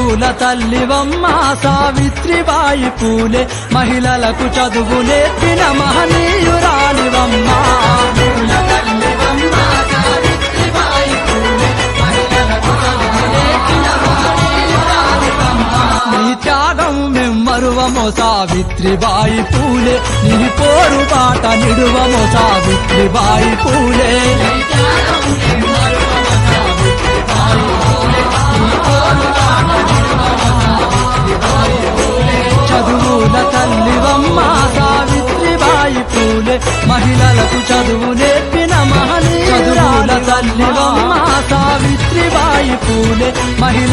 చదువుల తల్లివమ్మ సావిత్రిబాయి పూలే మహిళలకు చదువు నేర్పిన మహనీయురాలివమ్మ నీ త్యాగం మెమ్మరువమో సావిత్రిబాయి పూలే నీ పోరు బాట నిడువమో సావిత్రిబాయి పూలే చదువుల తల్లివమ్మ సావిత్రిబాయి పూలే మహిళలకు చదువు నేర్పిన మహనీయురాలివమ్మ సావిత్రిబాయి పూలే మహిళ